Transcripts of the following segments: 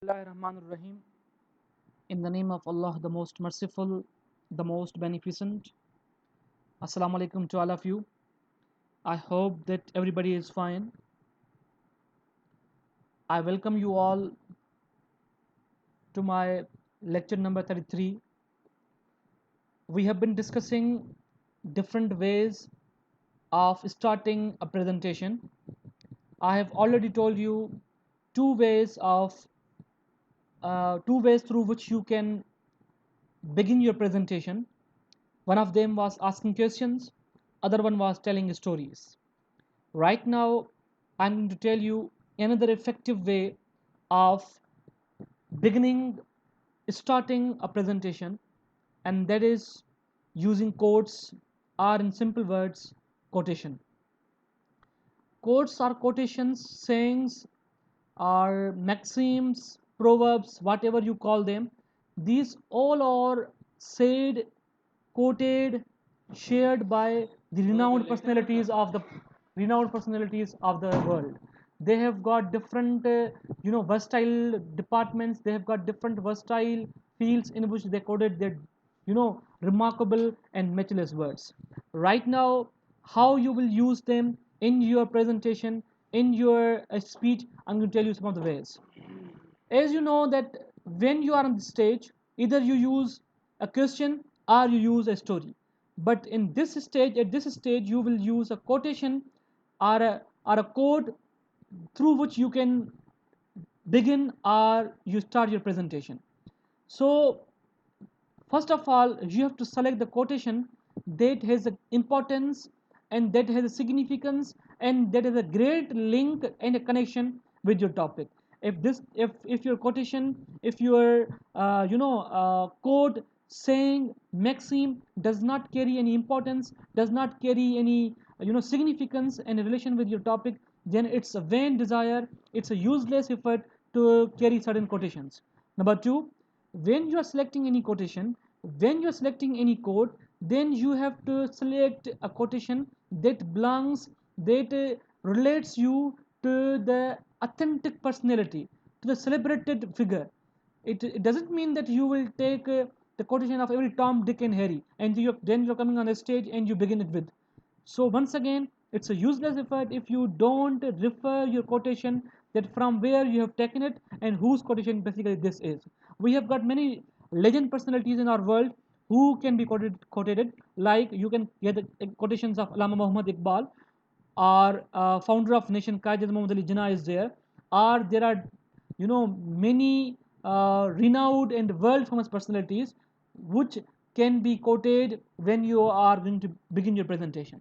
Bismillahirrahmanirrahim. In the name of Allah, the most merciful, the most beneficent. Assalamu alaikum to all of you. I hope that everybody is fine. I welcome you all to my lecture number 33. We have been discussing different ways of starting a presentation. I have already told you two ways of two ways through which you can begin your presentation. One of them was asking questions, other one was telling stories. Right now, I'm going to tell you another effective way of beginning, starting a presentation, and that is using quotes, or in simple words, quotation. Quotes are quotations, sayings, or maxims, proverbs, whatever you call them. These all are said, quoted, shared by the renowned personalities of the world. They have got different, versatile departments. They have got different versatile fields in which they quoted their, remarkable and matchless words. Right now, how you will use them in your presentation, in your speech, I'm going to tell you some of the ways. As you know that when you are on the stage, either you use a question or you use a story. But in this stage, at this stage, you will use a quotation or a quote through which you can begin or you start your presentation. So first of all, you have to select the quotation that has an importance and that has a significance and that has a great link and a connection with your topic. If your quotation, if your quote, saying, maxim does not carry any importance, does not carry any significance and relation with your topic, then it's a vain desire, it's a useless effort to carry certain quotations. Number two, when you are selecting any quotation, when you are selecting any quote, then you have to select a quotation that belongs, that relates you to the authentic personality, to the celebrated figure. It doesn't mean that you will take the quotation of every Tom, Dick, and Harry, and then you're coming on the stage and you begin it with. So once again, it's a useless effort if you don't refer your quotation, that from where you have taken it and whose quotation basically this is. We have got many legend personalities in our world who can be quoted, like you can get the quotations of Allama Muhammad Iqbal, or founder of nation Qaid Muhammad Ali Jinnah is there, or there are many renowned and world famous personalities which can be quoted when you are going to begin your presentation.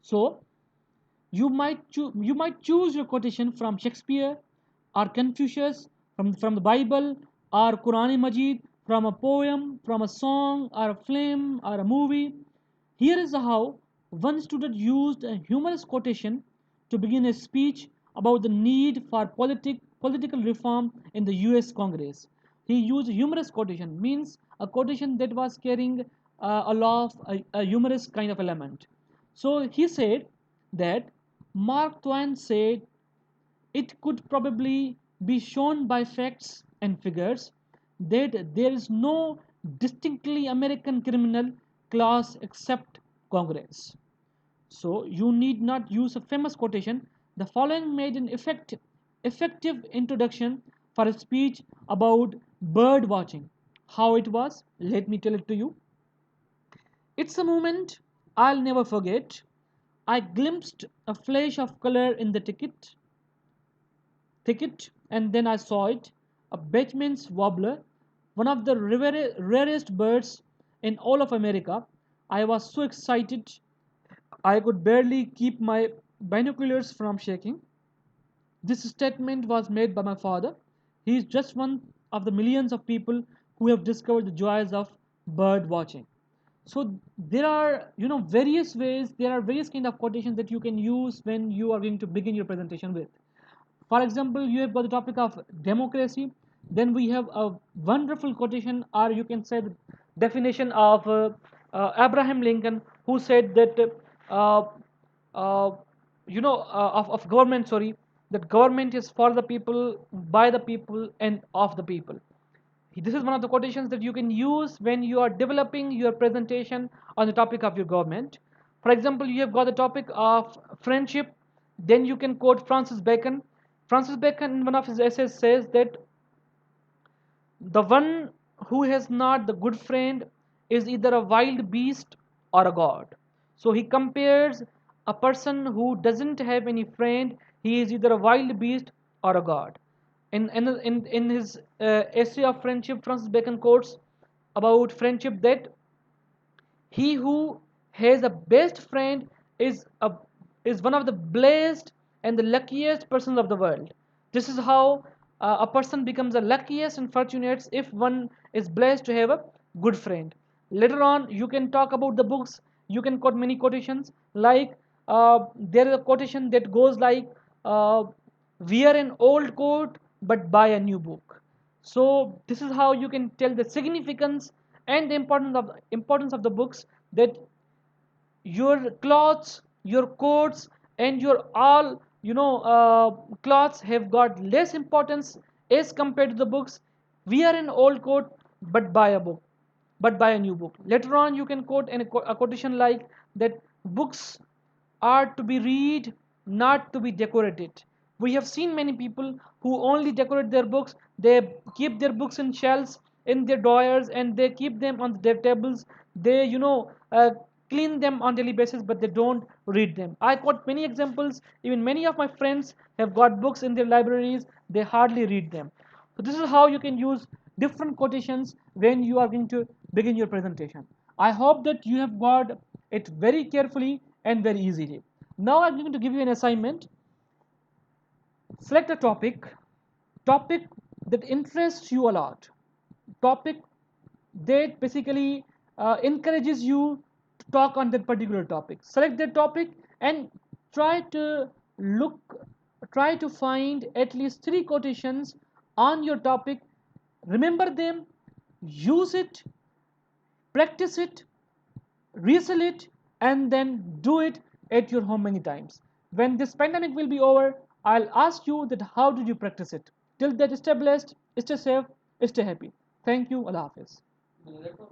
So you might choose your quotation from Shakespeare or Confucius, from the Bible or Quran Majid, from a poem, from a song or a film or a movie. Here is how one student used a humorous quotation to begin a speech about the need for political reform in the US Congress. He used humorous quotation, means a quotation that was carrying a lot of a humorous kind of element. So he said that Mark Twain said it could probably be shown by facts and figures that there is no distinctly American criminal class except Congress. So you need not use a famous quotation. The following made an effective introduction for a speech about bird watching. How it was, let me tell it to you. It's a moment I'll never forget. I glimpsed a flash of color in the thicket, and then I saw it, a Batman's warbler, one of the rarest birds in all of America. I was so excited I could barely keep my binoculars from shaking. This statement was made by my father. He is just one of the millions of people who have discovered the joys of bird watching. So there are various ways, there are various kind of quotations that you can use when you are going to begin your presentation with. For example, you have got the topic of democracy. Then we have a wonderful quotation, or you can say the definition of Abraham Lincoln, who said that uh, of government, sorry, that government is for the people, by the people, and of the people. This is one of the quotations that you can use when you are developing your presentation on the topic of your government. For example, you have got the topic of friendship, then you can quote Francis Bacon. Francis Bacon, in one of his essays, says that the one who has not the good friend is either a wild beast or a god. So he compares a person who doesn't have any friend, he is either a wild beast or a god. In his essay of friendship, Francis Bacon quotes about friendship that he who has the best friend is a is one of the blessed and the luckiest persons of the world. This is how a person becomes the luckiest and fortunate if one is blessed to have a good friend. Later on, you can talk about the books. You can quote many quotations. Like there is a quotation that goes like, "Wear an old coat, but buy a new book." So this is how you can tell the significance and the importance of the books, that your clothes, your coats, and your all clothes have got less importance as compared to the books. Wear an old coat, but buy a book, but buy a new book. Later on, you can quote a quotation like that: books are to be read, not to be decorated. We have seen many people who only decorate their books. They keep their books in shelves, in their drawers, and they keep them on their tables. They, clean them on daily basis, but they don't read them. I got many examples. Even many of my friends have got books in their libraries. They hardly read them. So this is how you can use different quotations when you are going to begin your presentation. I hope that you have got it very carefully and very easily. Now I'm going to give you an assignment. Select a topic that interests you a lot, topic that basically encourages you to talk on that particular topic. Select that topic and try to look, try to find at least three quotations on your topic. Remember them, use it, practice it, resell it, and then do it at your home many times. When this pandemic will be over, I'll ask you that how did you practice it. Till that, stay blessed, stay safe, stay happy. Thank you. Allah Hafiz.